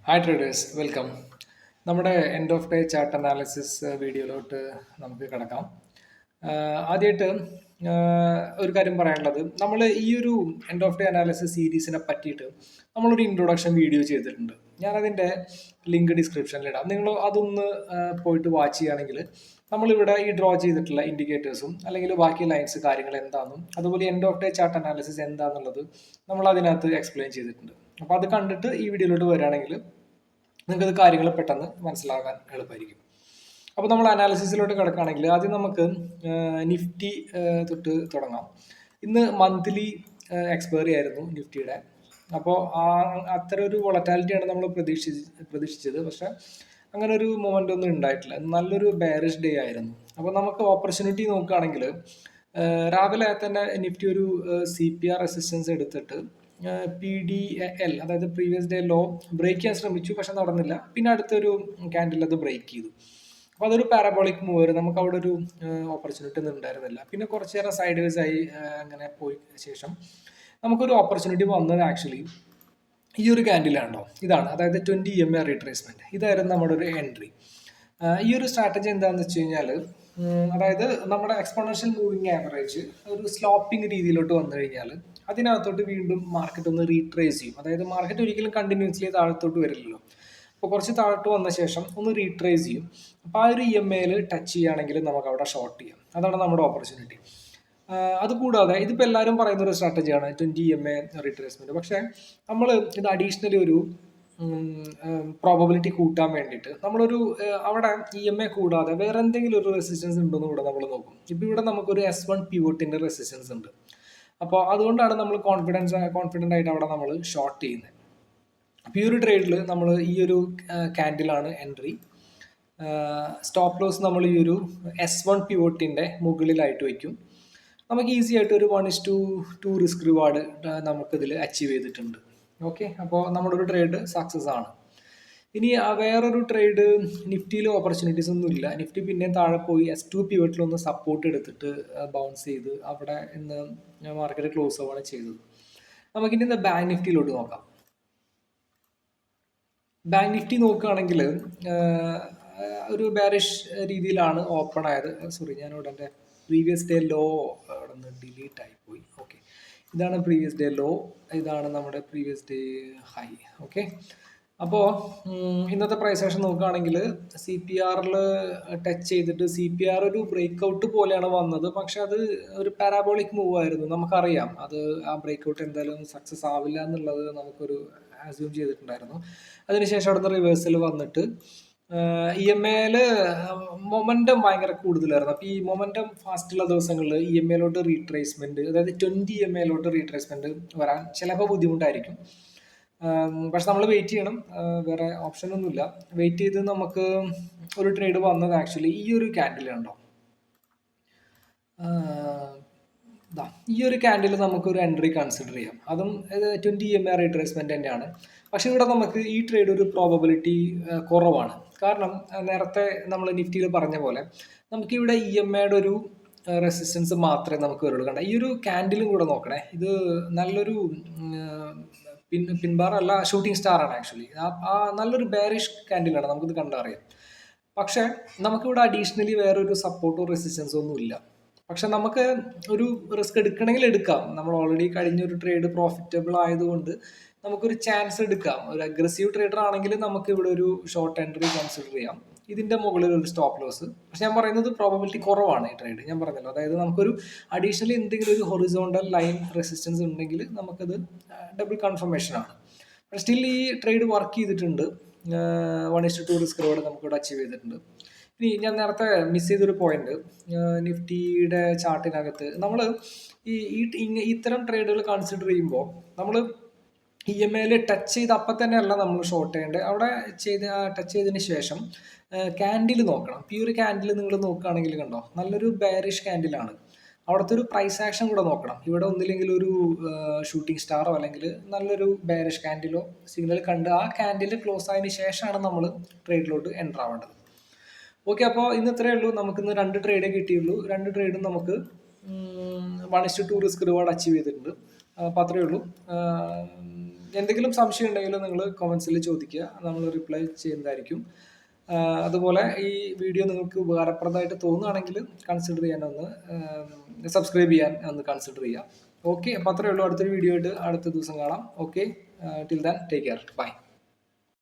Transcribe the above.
Hi traders, welcome. നമ്മുടെ end of day chart analysis വീഡിയോയിലോട്ട് നമുക്ക് കിടക്കാം. ആദ്യമായിട്ട് ഒരു കാര്യം പറയാനുള്ളത്, നമ്മൾ ഈ ഒരു എൻഡ് ഓഫ് ഡേ അനാലിസിസ് സീരീസിനെ പറ്റിയിട്ട് നമ്മളൊരു ഇൻട്രൊഡക്ഷൻ വീഡിയോ ചെയ്തിട്ടുണ്ട്. ഞാനതിൻ്റെ ലിങ്ക് ഡിസ്ക്രിപ്ഷനിൽ ഇടാം. നിങ്ങൾ അതൊന്ന് പോയിട്ട് വാച്ച് ചെയ്യുകയാണെങ്കിൽ നമ്മളിവിടെ ഈ ഡ്രോ ചെയ്തിട്ടുള്ള ഇൻഡിക്കേറ്റേഴ്സും അല്ലെങ്കിൽ ബാക്കി ലൈൻസ് കാര്യങ്ങൾ എന്താണെന്നും അതുപോലെ end of day chart analysis എന്താണെന്നുള്ളത് നമ്മൾ അതിനകത്ത് എക്സ്പ്ലെയിൻ ചെയ്തിട്ടുണ്ട്. അപ്പോൾ അത് കണ്ടിട്ട് ഈ വീഡിയോയിലോട്ട് വരികയാണെങ്കിൽ നിങ്ങൾക്കത് കാര്യങ്ങൾ പെട്ടെന്ന് മനസ്സിലാകാൻ എളുപ്പമായിരിക്കും. അപ്പോൾ നമ്മൾ അനാലിസിസിലോട്ട് കിടക്കുകയാണെങ്കിൽ ആദ്യം നമുക്ക് നിഫ്റ്റി തൊട്ട് തുടങ്ങാം. ഇന്ന് മന്ത്ലി എക്സ്പയറി ആയിരുന്നു നിഫ്റ്റിയുടെ. അപ്പോൾ അത്ര ഒരു വൊളറ്റാലിറ്റിയാണ് നമ്മൾ പ്രതീക്ഷിച്ചത്. പക്ഷെ അങ്ങനെ ഒരു മൊമെൻ്റ് ഒന്നും ഉണ്ടായിട്ടില്ല. നല്ലൊരു ബെയറിഷ് ഡേ ആയിരുന്നു. അപ്പോൾ നമുക്ക് ഓപ്പർച്യൂണിറ്റി നോക്കുകയാണെങ്കിൽ രാവിലെ തന്നെ നിഫ്റ്റി ഒരു CPR റെസിസ്റ്റൻസ് എടുത്തിട്ട് PDL, അതായത് പ്രീവിയസ് ഡേ ലോ ബ്രേക്ക് ചെയ്യാൻ ശ്രമിച്ചു, പക്ഷെ നടന്നില്ല. പിന്നെ അടുത്തൊരു ക്യാൻഡിൽ അത് ബ്രേക്ക് ചെയ്തു. അപ്പോൾ അതൊരു പാരബോളിക് മൂവ്, നമുക്ക് അവിടെ ഒരു ഓപ്പർച്യൂണിറ്റി ഒന്നും ഉണ്ടായിരുന്നില്ല. പിന്നെ കുറച്ച് നേരം സൈഡ് വേസ് ആയി അങ്ങനെ പോയി ശേഷം നമുക്കൊരു ഓപ്പർച്യൂണിറ്റി വന്നത് ആക്ച്വലി ഈ ഒരു ക്യാൻഡിലാണോ, ഇതാണ്, അതായത് 20 EMA റീട്രേസ്മെന്റ്. ഇതായിരുന്നു നമ്മുടെ ഒരു എൻട്രി. ഈ ഒരു സ്ട്രാറ്റജി എന്താണെന്ന് വെച്ച് കഴിഞ്ഞാൽ, അതായത് നമ്മുടെ എക്സ്പോണൻഷ്യൽ മൂവിങ് ആവറേജ് ഒരു സ്ലോപ്പിംഗ് രീതിയിലോട്ട് വന്നു കഴിഞ്ഞാൽ അതിനകത്തോട്ട് വീണ്ടും മാർക്കറ്റ് ഒന്ന് റീട്രേസ് ചെയ്യും. അതായത് മാർക്കറ്റ് ഒരിക്കലും കണ്ടിന്യൂസ്ലി താഴത്തോട്ട് വരില്ലല്ലോ. അപ്പോൾ കുറച്ച് താഴോട്ട് വന്ന ശേഷം ഒന്ന് റീട്രേസ് ചെയ്യും. അപ്പോൾ ആ ഒരു EMA ടച്ച് ചെയ്യുകയാണെങ്കിൽ നമുക്ക് അവിടെ ഷോർട്ട് ചെയ്യാം. അതാണ് നമ്മുടെ ഓപ്പർച്യൂണിറ്റി. അതുകൂടാതെ ഇതിപ്പോൾ എല്ലാവരും പറയുന്ന ഒരു സ്ട്രാറ്റജിയാണ് 20 EMA റീട്രേസ്മെന്റ്. പക്ഷേ നമ്മൾ ഇത് അഡീഷണലി ഒരു പ്രോബബിലിറ്റി കൂട്ടാൻ വേണ്ടിയിട്ട് നമ്മളൊരു അവിടെ EMA കൂടാതെ വേറെ എന്തെങ്കിലും ഒരു റെസിസ്റ്റൻസ് ഉണ്ടോയെന്ന് കൂടെ നമ്മൾ നോക്കും. ഇപ്പോൾ ഇവിടെ നമുക്കൊരു S1 പിവോട്ടിൻ്റെ റെസിസ്റ്റൻസ് ഉണ്ട്. അപ്പോൾ അതുകൊണ്ടാണ് നമ്മൾ കോൺഫിഡൻ്റ് ആയിട്ട് അവിടെ നമ്മൾ ഷോർട്ട് ചെയ്യുന്നത്. അപ്പോൾ ഈ ഒരു ട്രേഡിൽ നമ്മൾ ഈ ഒരു ക്യാൻഡിലാണ് എൻട്രി. സ്റ്റോപ്പ് ലോസ് നമ്മൾ ഈ ഒരു S1 പിവോട്ടിൻ്റെ മുകളിലായിട്ട് വയ്ക്കും. നമുക്ക് ഈസി ആയിട്ട് ഒരു 1:2 റിസ്ക് റിവാർഡ് നമുക്കിതിൽ അച്ചീവ് ചെയ്തിട്ടുണ്ട്. ഓക്കെ, അപ്പോൾ നമ്മുടെ ഒരു ട്രേഡ് സക്സസ് ആണ്. ഇനി വേറൊരു ട്രേഡ് നിഫ്റ്റിയിൽ ഓപ്പർച്യൂണിറ്റീസ് ഒന്നും ഇല്ല. നിഫ്റ്റി പിന്നെയും താഴെ പോയി S2 പിവറ്റിലൊന്ന് സപ്പോർട്ട് എടുത്തിട്ട് ബൗൺസ് ചെയ്ത് അവിടെ ഇന്ന് മാർക്കറ്റ് ക്ലോസ് ആവുകയാണ് ചെയ്തത്. നമുക്കിനി ഇന്ന് ബാങ്ക് നിഫ്റ്റിയിലോട്ട് നോക്കാം. ബാങ്ക് നിഫ്റ്റി നോക്കുകയാണെങ്കിൽ ഒരു ബാരിഷ് രീതിയിലാണ് ഓപ്പൺ ആയത്. സോറി, ഞാനിവിടെ എൻ്റെ പ്രീവിയസ് ഡേ ലോ അവിടെ നിന്ന് ഡിലീറ്റ് ആയിപ്പോയി. ഓക്കെ, ഇതാണ് പ്രീവിയസ് ഡേ ലോ, ഇതാണ് നമ്മുടെ പ്രീവിയസ് ഡേ ഹൈ. ഓക്കെ, അപ്പോൾ ഇന്നത്തെ പ്രൈസ് ആക്ഷൻ നോക്കുകയാണെങ്കിൽ CPR ടച്ച് ചെയ്തിട്ട് CPR ഒരു ബ്രേക്ക് ഔട്ട് പോലെയാണ് വന്നത്. പക്ഷെ അത് ഒരു പാരാബോളിക് മൂവ് ആയിരുന്നു. നമുക്കറിയാം അത് ആ ബ്രേക്ക് ഔട്ട് എന്തായാലും സക്സസ് ആവില്ല എന്നുള്ളത് നമുക്കൊരു അസ്യൂം ചെയ്തിട്ടുണ്ടായിരുന്നു. അതിനുശേഷം അവിടെ നിന്ന് റിവേഴ്സൽ വന്നിട്ട് EMA മൊമെന്റം ഭയങ്കര കൂടുതലായിരുന്നു. അപ്പോൾ ഈ മൊമെന്റം ഫാസ്റ്റുള്ള ദിവസങ്ങളിൽ EMA റീട്രേസ്മെന്റ്, അതായത് 20 EMA റീട്രേസ്മെന്റ് വരാൻ ചിലപ്പോൾ ബുദ്ധിമുട്ടായിരിക്കും. പക്ഷെ നമ്മൾ വെയിറ്റ് ചെയ്യണം, വേറെ ഓപ്ഷൻ ഒന്നുമില്ല. വെയിറ്റ് ചെയ്ത് നമുക്ക് ഒരു ട്രേഡ് വന്നത് ആക്ച്വലി ഈ ഒരു ക്യാൻഡിലുണ്ടോ, ഈ ഒരു ക്യാൻഡിൽ നമുക്കൊരു എൻട്രി കൺസിഡർ ചെയ്യാം. അതും 20 EMA റീട്രേസ്മെന്റ് തന്നെയാണ്. പക്ഷെ ഇവിടെ നമുക്ക് ഈ ട്രേഡ് ഒരു പ്രോബബിലിറ്റി കുറവാണ്. കാരണം നേരത്തെ നമ്മൾ നിഫ്റ്റിയിൽ പറഞ്ഞ പോലെ നമുക്കിവിടെ EMA ഒരു റെസിസ്റ്റൻസ് മാത്രമേ നമുക്ക് വരുള്ളൂ. കണ്ട ഈ ഒരു ക്യാൻഡിലും കൂടെ നോക്കണേ, ഇത് നല്ലൊരു പിൻബാർ അല്ല, ഷൂട്ടിംഗ് സ്റ്റാർ ആണ് ആക്ച്വലി. നല്ലൊരു ബെയറിഷ് ക്യാൻഡിലാണ്, നമുക്കിത് കണ്ടറിയാം. പക്ഷെ നമുക്കിവിടെ അഡീഷണലി വേറൊരു സപ്പോർട്ടോ റെസിസ്റ്റൻസോ ഒന്നും ഇല്ല. പക്ഷെ നമുക്ക് ഒരു റിസ്ക് എടുക്കണമെങ്കിൽ എടുക്കാം. നമ്മൾ ഓൾറെഡി കഴിഞ്ഞൊരു ട്രേഡ് പ്രോഫിറ്റബിൾ ആയതുകൊണ്ട് നമുക്കൊരു ചാൻസ് എടുക്കാം. ഒരു അഗ്രസീവ് ട്രേഡർ ആണെങ്കിൽ നമുക്ക് ഇവിടെ ഒരു ഷോർട്ട് എൻട്രി കൺസിഡർ ചെയ്യാം. ഇതിന്റെ മുകളിൽ ഒരു സ്റ്റോപ്പ് ലോസ്. പക്ഷെ ഞാൻ പറയുന്നത് പ്രോബബിലിറ്റി കുറവാണ് ഈ ട്രേഡ്. ഞാൻ പറഞ്ഞല്ലോ, അതായത് നമുക്കൊരു അഡീഷണലി എന്തെങ്കിലും ഒരു ഹൊറിസോണ്ടൽ ലൈൻ റെസിസ്റ്റൻസ് ഉണ്ടെങ്കിൽ നമുക്കത് ഡബിൾ കൺഫർമേഷൻ ആണ്. പക്ഷെ സ്റ്റിൽ ഈ ട്രേഡ് വർക്ക് ചെയ്തിട്ടുണ്ട്. 1:2 റിസ്ക് റിവാർഡ് നമുക്കിവിടെ അച്ചീവ് ചെയ്തിട്ടുണ്ട്. ഇനി ഞാൻ നേരത്തെ മിസ് ചെയ്തൊരു പോയിന്റ്, നിഫ്റ്റിയുടെ ചാർട്ടിനകത്ത് നമ്മൾ ഇത്തരം ട്രേഡുകൾ കൺസിഡർ ചെയ്യുമ്പോൾ നമ്മൾ EMA ടച്ച് ചെയ്ത് അപ്പം തന്നെ അല്ല നമ്മൾ ഷോർട്ട് ചെയ്യേണ്ടത്. അവിടെ ടച്ച് ചെയ്തതിന് ശേഷം ക്യാൻഡിൽ നോക്കണം. ഈ ഒരു ക്യാൻഡിൽ നിങ്ങൾ നോക്കുകയാണെങ്കിൽ കണ്ടോ, നല്ലൊരു ബെയറിഷ് ക്യാൻഡിലാണ്. അവിടുത്തെ ഒരു പ്രൈസ് ആക്ഷൻ കൂടെ നോക്കണം. ഇവിടെ ഒന്നില്ലെങ്കിൽ ഒരു ഷൂട്ടിംഗ് സ്റ്റാറോ അല്ലെങ്കിൽ നല്ലൊരു ബെയറിഷ് ക്യാൻഡിലോ സിഗ്നൽ കണ്ട് ആ ക്യാൻഡിൽ ക്ലോസ് ആയതിനു ശേഷമാണ് നമ്മൾ ട്രേഡിലോട്ട് എൻ്റർ ആവേണ്ടത്. ഓക്കെ, അപ്പോൾ ഇന്ന് ഇത്രയേ ഉള്ളൂ. നമുക്കിന്ന് 2 ട്രേഡേ കിട്ടിയുള്ളൂ. 2 ട്രേഡും നമുക്ക് 1:2 റിസ്ക് റിവാർഡ് അച്ചീവ് ചെയ്തിട്ടുണ്ട്. അപ്പോൾ അത്രയേ ഉള്ളൂ. എന്തെങ്കിലും സംശയം ഉണ്ടെങ്കിൽ നിങ്ങൾ കമൻസിൽ ചോദിക്കുക, നമ്മൾ റിപ്ലൈ ചെയ്യുന്നതായിരിക്കും. അതുപോലെ ഈ വീഡിയോ നിങ്ങൾക്ക് ഉപകാരപ്രദമായിട്ട് തോന്നുകയാണെങ്കിൽ കൺസിഡർ ചെയ്യാൻ സബ്സ്ക്രൈബ് ചെയ്യാൻ കൺസിഡർ ചെയ്യാം. ഓക്കെ, അപ്പോൾ അത്രയേ ഉള്ളൂ. അടുത്തൊരു വീഡിയോ ആയിട്ട് അടുത്ത ദിവസം കാണാം. Okay, till then take care, by.